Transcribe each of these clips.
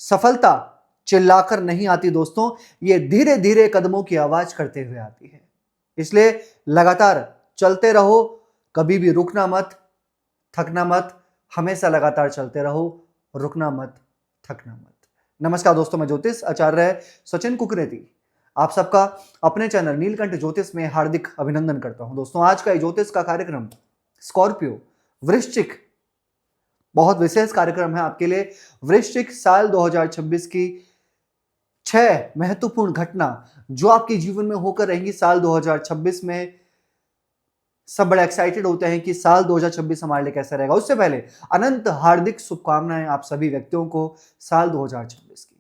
सफलता चिल्लाकर नहीं आती दोस्तों, ये धीरे धीरे कदमों की आवाज करते हुए आती है। इसलिए लगातार चलते रहो, कभी भी रुकना मत, थकना मत, हमेशा लगातार चलते रहो, रुकना मत, थकना मत। नमस्कार दोस्तों, मैं ज्योतिष आचार्य सचिन कुकरेती आप सबका अपने चैनल नीलकंठ ज्योतिष में हार्दिक अभिनंदन करता हूं। दोस्तों, आज का ज्योतिष का कार्यक्रम स्कॉर्पियो वृश्चिक बहुत विशेष कार्यक्रम है आपके लिए। वृश्चिक साल 2026 की 6 महत्वपूर्ण घटना जो आपके जीवन में होकर रहेंगी साल 2026 में। सब बड़े एक्साइटेड होते हैं कि साल 2026 हमारे लिए कैसा रहेगा। उससे पहले अनंत हार्दिक शुभकामनाएं आप सभी व्यक्तियों को साल 2026 की।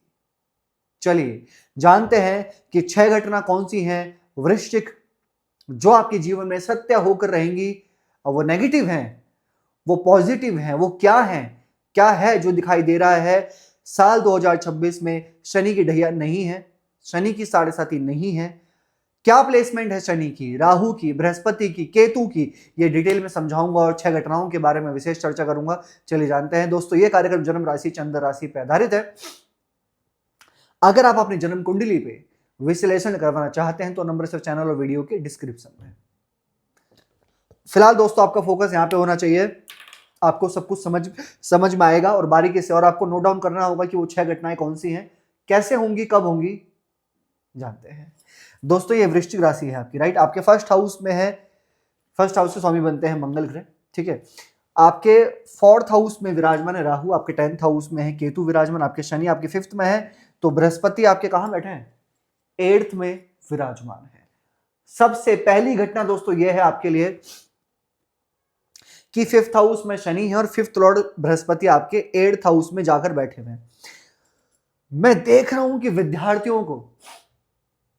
चलिए जानते हैं कि 6 घटना कौन सी हैं वृश्चिक जो आपके जीवन में सत्य होकर रहेंगी, और वो नेगेटिव हैं, वो पॉजिटिव हैं, वो क्या है जो दिखाई दे रहा है साल 2026 में। शनि की ढैया नहीं है, शनि की 7.5 नहीं है। क्या प्लेसमेंट है शनि की, राहु की, बृहस्पति की, केतु की, ये डिटेल में समझाऊंगा और 6 घटनाओं के बारे में विशेष चर्चा करूंगा। चलिए जानते हैं दोस्तों, ये कार्यक्रम जन्म राशि चंद्र राशि पर आधारित है। अगर आप अपनी जन्म कुंडली पे विश्लेषण करवाना चाहते हैं तो नंबर सिर्फ चैनल और वीडियो के डिस्क्रिप्शन में। फिलहाल दोस्तों, आपका फोकस यहां पे होना चाहिए, आपको सब कुछ समझ में आएगा और बारीकी से, और आपको नोट डाउन करना होगा कि वो 6 घटनाएं कौन सी हैं, कैसे होंगी, कब होंगी। जानते हैं दोस्तों, ये वृश्चिक राशि है आपकी, राइट। आपके फर्स्ट हाउस में है, फर्स्ट हाउस से स्वामी बनते हैं मंगल ग्रह, ठीक है। आपके 4th हाउस में विराजमान है राहु, आपके 10th हाउस में है केतु विराजमान, आपके शनि आपके 5th में है, तो बृहस्पति आपके कहां बैठे हैं, 8th में विराजमान है। सबसे पहली घटना दोस्तों यह है आपके लिए कि 5th हाउस में शनि है और 5th लॉर्ड बृहस्पति आपके 8th हाउस में जाकर बैठे हुए हैं। मैं देख रहा हूं कि विद्यार्थियों को,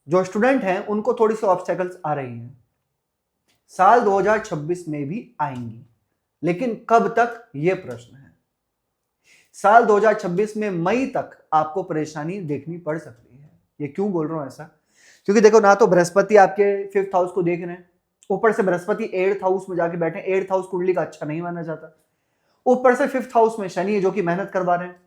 जो स्टूडेंट हैं, उनको थोड़ी सी ऑब्स्टेकल्स आ रही हैं, साल 2026 में भी आएंगी, लेकिन कब तक यह प्रश्न है। साल 2026 में मई तक आपको परेशानी देखनी पड़ सकती है। ये क्यों बोल रहा हूं ऐसा, क्योंकि देखो, ना तो बृहस्पति आपके 5th हाउस को देख रहे हैं, ऊपर से बृहस्पति 8th हाउस में जाके बैठे। 8th हाउस कुंडली का अच्छा नहीं माना जाता। ऊपर से 5th हाउस में शनि है जो कि मेहनत करवा रहे हैं।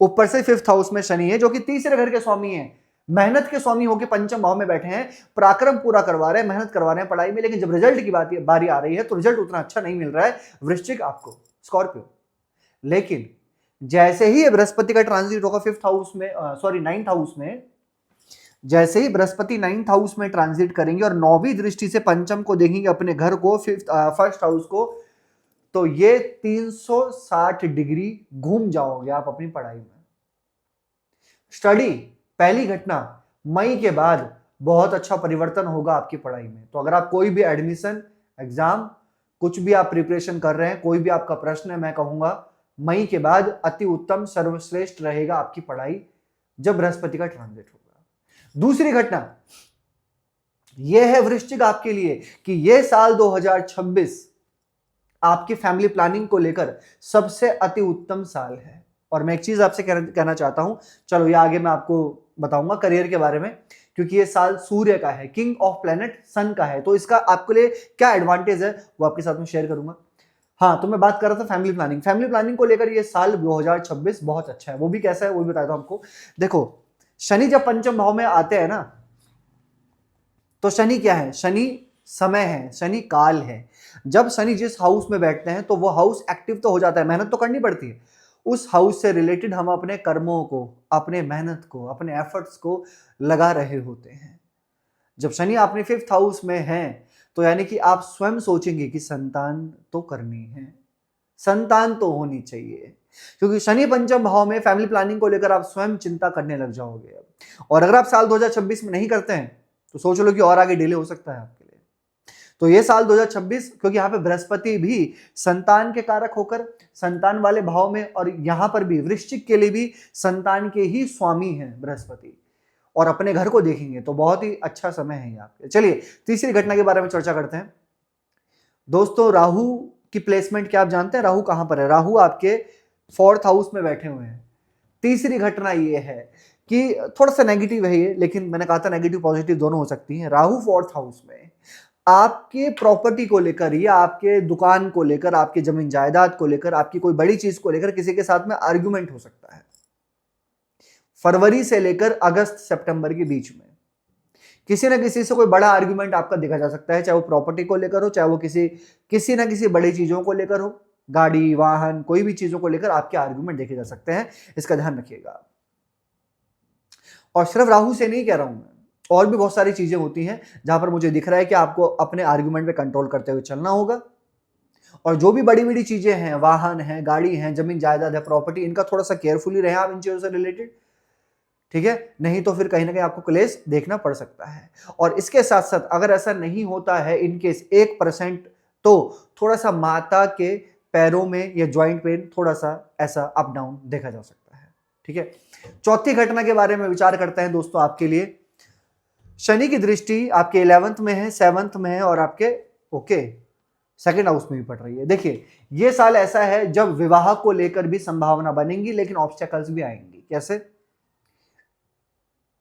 ऊपर से 5th हाउस में शनि है जो कि तीसरे घर के स्वामी है, मेहनत के स्वामी होकर पंचम भाव में बैठे हैं, पराक्रम पूरा करवा रहे हैं, मेहनत करवा रहे हैं पढ़ाई में, लेकिन जब रिजल्ट की बारी आ रही है तो रिजल्ट उतना अच्छा नहीं मिल रहा है वृश्चिक आपको, स्कॉर्पियो। लेकिन जैसे ही बृहस्पति का ट्रांजिट होगा 5th हाउस में, 9th हाउस में, जैसे ही बृहस्पति 9th हाउस में ट्रांजिट करेंगे और 9वीं दृष्टि से पंचम को देखेंगे, अपने घर को, 1st हाउस को, तो ये 360 डिग्री घूम जाओगे आप अपनी पढ़ाई में। स्टडी, पहली घटना, मई के बाद बहुत अच्छा परिवर्तन होगा आपकी पढ़ाई में। तो अगर आप कोई भी एडमिशन, एग्जाम, कुछ भी आप प्रिपरेशन कर रहे हैं, कोई भी आपका प्रश्न है, मैं कहूंगा मई के बाद अति उत्तम सर्वश्रेष्ठ रहेगा आपकी पढ़ाई, जब बृहस्पति का ट्रांजिट होगा। दूसरी घटना यह है वृश्चिक आपके लिए कि यह साल 2026 आपकी फैमिली प्लानिंग को लेकर सबसे अति उत्तम साल है। और मैं एक चीज आपसे कहना चाहता हूं, चलो ये आगे मैं आपको बताऊंगा करियर के बारे में, क्योंकि ये साल सूर्य का है, किंग ऑफ प्लेनेट सन का है, तो इसका आपके लिए क्या एडवांटेज है वो आपके साथ में शेयर करूंगा। हाँ, तो मैं बात कर रहा था फैमिली प्लानिंग। फैमिली प्लानिंग को लेकर ये साल 2026 बहुत अच्छा है। वो भी कैसा है वो भी बताता हूं आपको। देखो, शनि जब पंचम भाव में आते हैं ना, तो शनि क्या है, शनि समय है, शनि काल है। जब शनि जिस हाउस में बैठते हैं तो वो हाउस एक्टिव तो हो जाता है, मेहनत तो करनी पड़ती है। उस हाउस से रिलेटेड हम अपने कर्मों को, अपने मेहनत को, अपने एफर्ट्स को लगा रहे होते हैं। जब शनि अपने 5th हाउस में है तो यानी कि आप स्वयं सोचेंगे कि संतान तो करनी है, संतान तो होनी चाहिए, क्योंकि शनि पंचम भाव में फैमिली प्लानिंग को लेकर आप स्वयं चिंता करने लग जाओगे। और अगर आप साल 2026 में नहीं करते हैं तो सोच लो कि और आगे डिले हो सकता है आपके लिए। तो ये साल 2026, क्योंकि यहाँ पे बृहस्पति भी संतान के कारक होकर संतान वाले भाव में, और यहाँ पर भी वृश्चिक के लिए भी संतान के ही स्वामी हैं बृहस्पति, और अपने घर को देखेंगे, तो बहुत ही अच्छा समय है यहाँ पे। चलिए तीसरी घटना के बारे में चर्चा करते हैं दोस्तों। राहु की प्लेसमेंट क्या आप जानते हैं, राहु कहां पर है? राहु आपके 4th हाउस में बैठे हुए हैं। तीसरी घटना ये है कि थोड़ा सा नेगेटिव है ये, लेकिन मैंने कहा था नेगेटिव पॉजिटिव दोनों हो सकती हैं। राहु 4th हाउस में, आपके प्रॉपर्टी को लेकर या आपके दुकान को लेकर, आपके जमीन जायदाद को लेकर, आपकी कोई बड़ी चीज को लेकर किसी के साथ में आर्ग्यूमेंट हो सकता है फरवरी से लेकर अगस्त सितंबर के बीच में। किसी ना किसी से कोई बड़ा आर्ग्यूमेंट आपका देखा जा सकता है, चाहे वो प्रॉपर्टी को लेकर हो, चाहे वो किसी ना किसी बड़ी चीजों को लेकर हो, गाड़ी वाहन कोई भी चीजों को लेकर आपके आर्ग्यूमेंट देखे जा सकते हैं, इसका ध्यान रखिएगा। और सिर्फ राहु से नहीं कह रहा हूं मैं, और भी बहुत सारी चीजें होती हैं जहां पर मुझे दिख रहा है कि आपको अपने आर्ग्यूमेंट पे कंट्रोल करते हुए चलना होगा। और जो भी बड़ी बड़ी चीजें हैं, वाहन है, गाड़ी है, जमीन जायदाद है, प्रॉपर्टी, इनका थोड़ा सा केयरफुली रहें आप इन चीजों से रिलेटेड, ठीक है, नहीं तो फिर कहीं ना कहीं आपको क्लेश देखना पड़ सकता है। और इसके साथ साथ अगर ऐसा नहीं होता है इनकेस 1%, तो थोड़ा सा माता के पैरों में या ज्वाइंट पेन थोड़ा सा ऐसा अप डाउन देखा जा सकता है, ठीक है। चौथी घटना के बारे में विचार करते हैं दोस्तों आपके लिए। शनि की दृष्टि आपके 11th में है, 7th में है और आपके सेकंड हाउस में भी पड़ रही है। देखिए ये साल ऐसा है जब विवाह को लेकर भी संभावना बनेंगी, लेकिन ऑब्स्टेकल्स भी आएंगी। कैसे?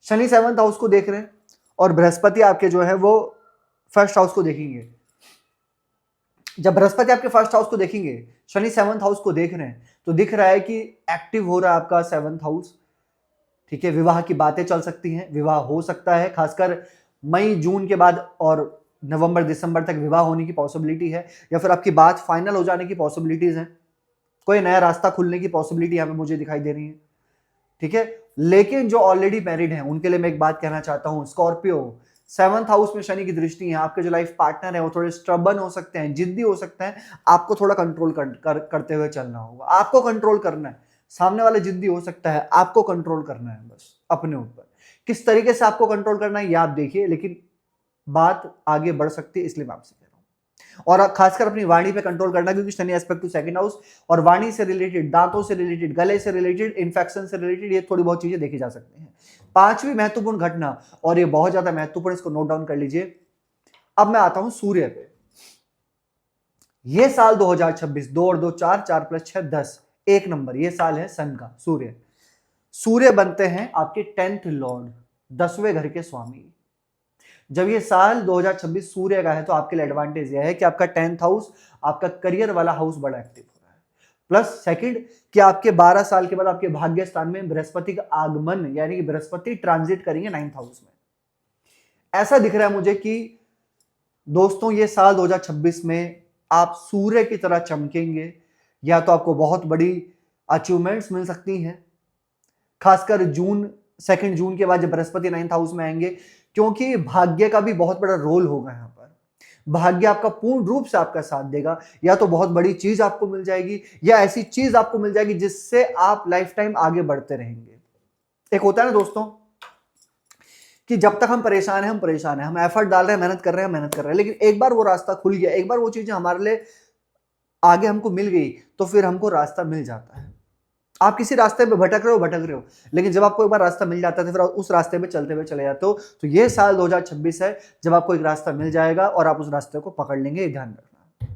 शनि 7th हाउस को देख रहे हैं और बृहस्पति आपके जो है वो फर्स्ट हाउस को देखेंगे। जब बृहस्पति आपके फर्स्ट हाउस को देखेंगे, शनि 7th हाउस को देख रहे हैं, तो दिख रहा है कि एक्टिव हो रहा है आपका 7th हाउस, ठीक है। विवाह की बातें चल सकती हैं, विवाह हो सकता है, खासकर मई जून के बाद और नवंबर दिसंबर तक विवाह होने की पॉसिबिलिटी है, या फिर आपकी बात फाइनल हो जाने की पॉसिबिलिटीज हैं, कोई नया रास्ता खुलने की पॉसिबिलिटी यहाँ पे मुझे दिखाई दे रही है, ठीक है। लेकिन जो ऑलरेडी मैरिड हैं उनके लिए मैं एक बात कहना चाहता हूं, स्कॉर्पियो 7th हाउस में शनि की दृष्टि है, आपके जो लाइफ पार्टनर है वो थोड़े स्ट्रबन हो सकते हैं, जिद्दी हो सकते हैं, आपको थोड़ा कंट्रोल करते हुए चलना होगा। आपको कंट्रोल करना है, सामने वाला जिद्दी हो सकता है, आपको कंट्रोल करना है बस अपने ऊपर। किस तरीके से आपको कंट्रोल करना है ये आप देखिए, लेकिन बात आगे बढ़ सकती है, इसलिए मैं आपसे कह रहा हूं। और खासकर अपनी वाणी पे कंट्रोल करना, क्योंकि Shani aspect to second house, और वाणी से रिलेटेड, दांतों से रिलेटेड, गले से रिलेटेड, इन्फेक्शन से रिलेटेड, ये थोड़ी बहुत चीजें देखी जा सकती हैं। पांचवी महत्वपूर्ण घटना, और ये बहुत ज्यादा महत्वपूर्ण, इसको नोट डाउन कर लीजिए। अब मैं आता हूं सूर्य पे। ये साल 2026, 2 और 2 4, 4 + 6 10, एक नंबर, ये साल है सन का। सूर्य बनते हैं आपके 10th लॉर्ड, 10वें घर के स्वामी। जब ये साल 2026 सूर्य का है तो आपके लिए एडवांटेज यह है कि आपका 10th हाउस, आपका करियर वाला हाउस बड़ा एक्टिव हो रहा है। प्लस सेकंड कि आपके 12 साल के बाद आपके भाग्य स्थान में बृहस्पति का आगमन, यानी कि बृहस्पति ट्रांजिट करेंगे 9th हाउस में। ऐसा दिख रहा है मुझे कि दोस्तों ये साल 2026 में आप सूर्य की तरह चमकेंगे, या तो आपको बहुत बड़ी अचीवमेंट्स मिल सकती हैं, खासकर 2 जून के बाद जब बृहस्पति 9th हाउस में आएंगे, क्योंकि भाग्य का भी बहुत बड़ा रोल होगा यहाँ पर। भाग्य आपका पूर्ण रूप से आपका साथ देगा, या तो बहुत बड़ी चीज आपको मिल जाएगी, या ऐसी चीज आपको मिल जाएगी जिससे आप लाइफ टाइम आगे बढ़ते रहेंगे। एक होता है ना दोस्तों कि जब तक हम परेशान हैं, हम एफर्ट डाल रहे हैं, मेहनत कर रहे हैं, लेकिन एक बार वो रास्ता खुल गया, एक बार वो चीजें हमारे लिए आगे हमको मिल गई, तो फिर हमको रास्ता मिल जाता है। आप किसी रास्ते पे भटक रहे हो, लेकिन जब आपको एक बार रास्ता मिल जाता है तो फिर उस रास्ते पे चलते हुए चले जाते हो। तो ये साल 2026 है जब आपको एक रास्ता मिल जाएगा और आप उस रास्ते को पकड़ लेंगे, ये ध्यान रखना।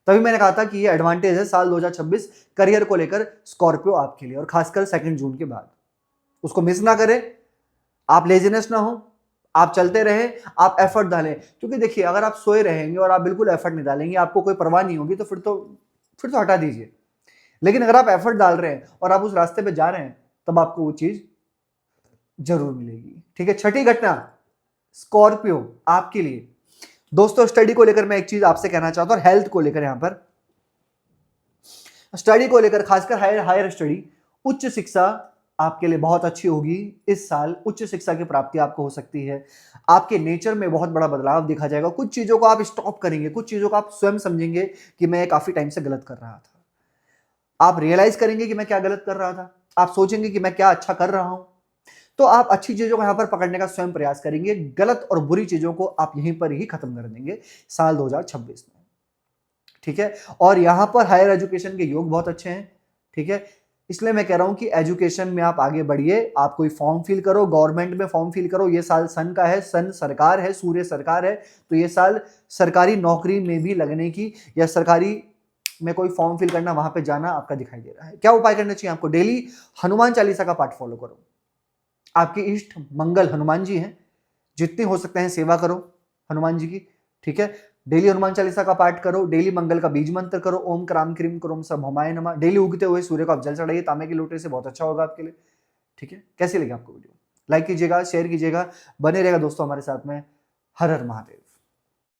तभी मैंने कहा था कि ये एडवांटेज है साल 2026 करियर को लेकर स्कॉर्पियो आपके लिए, और खासकर 2 जून के बाद। उसको मिस ना करें, आप लेजीनेस ना हो, आप चलते रहें, आप एफर्ट डालें। क्योंकि देखिए अगर आप सोए रहेंगे और आप बिल्कुल एफर्ट नहीं डालेंगे, आपको कोई परवाह नहीं होगी, तो फिर तो हटा दीजिए। लेकिन अगर आप एफर्ट डाल रहे हैं और आप उस रास्ते पे जा रहे हैं, तब आपको वो चीज जरूर मिलेगी, ठीक है। छठी घटना स्कॉर्पियो आपके लिए दोस्तों, स्टडी को लेकर मैं एक चीज आपसे कहना चाहता हूं, और हेल्थ को लेकर, यहां पर स्टडी को लेकर, खासकर हायर स्टडी, उच्च शिक्षा आपके लिए बहुत अच्छी होगी इस साल। उच्च शिक्षा की प्राप्ति आपको हो सकती है, आपके नेचर में बहुत बड़ा बदलाव देखा जाएगा। कुछ चीजों को आप स्टॉप करेंगे, कुछ चीजों को आप स्वयं समझेंगे कि मैं काफी टाइम से गलत कर रहा था। आप रियलाइज करेंगे कि मैं क्या गलत कर रहा था, आप सोचेंगे कि मैं क्या अच्छा कर रहा हूं, तो आप अच्छी चीजों को यहां पर पकड़ने का स्वयं प्रयास करेंगे। गलत और बुरी चीजों को आप यहीं पर ही खत्म कर देंगे साल 2026 में, ठीक है। और यहां पर हायर एजुकेशन के योग बहुत अच्छे हैं, ठीक है। इसलिए मैं कह रहा हूं कि एजुकेशन में आप आगे बढ़िए, आप कोई फॉर्म फिल करो, गवर्नमेंट में फॉर्म फिल करो। ये साल सन का है, सन सरकार है, सूर्य सरकार है, तो ये साल सरकारी नौकरी में भी लगने की, या सरकारी में कोई फॉर्म फिल करना, वहां पे जाना आपका दिखाई दे रहा है। क्या उपाय करना चाहिए आपको? डेली हनुमान चालीसा का पाठ फॉलो करो। आपके इष्ट मंगल हनुमान जी हैं, जितनी हो सकते हैं सेवा करो हनुमान जी की, ठीक है। डेली हनुमान चालीसा का पाठ करो, डेली मंगल का बीज मंत्र करो, ओम क्राम क्रीम करोम सब होमाय नमः। डेली उगते हुए सूर्य को आप जल चढ़ाइए तांबे के लोटे से, बहुत अच्छा होगा आपके लिए। ठीक है, कैसी लगी आपको वीडियो? लाइक कीजिएगा, शेयर कीजिएगा, बने रहेगा दोस्तों हमारे साथ में। हर हर महादेव।